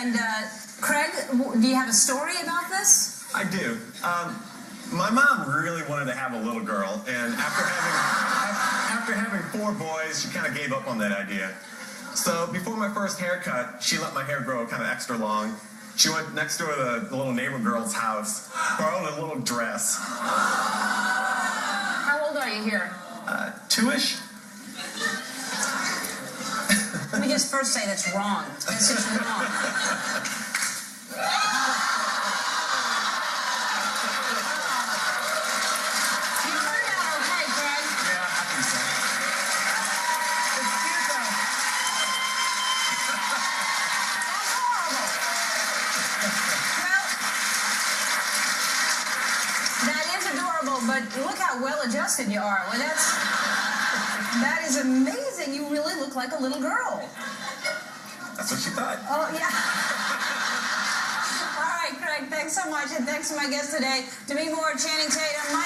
And Craig, do you have a story about this? I do. My mom really wanted to have a little girl, and after having 4 boys, she kind of gave up on that idea. So before my first haircut, she let my hair grow kind of extra long. She went next door to the little neighbor girl's house, borrowed a little dress. How old are you here? 2-ish. Let me just first say that's wrong. That's just wrong. You turned out okay, Craig. Yeah, I think so. It's cute, though. That's horrible. Well, that is adorable, but look how well adjusted you are. Well, that is amazing. You really look like a little girl. That's what she thought. Oh, yeah. All right, Craig, thanks so much, and thanks to my guest today, Demi Moore, Channing Tatum.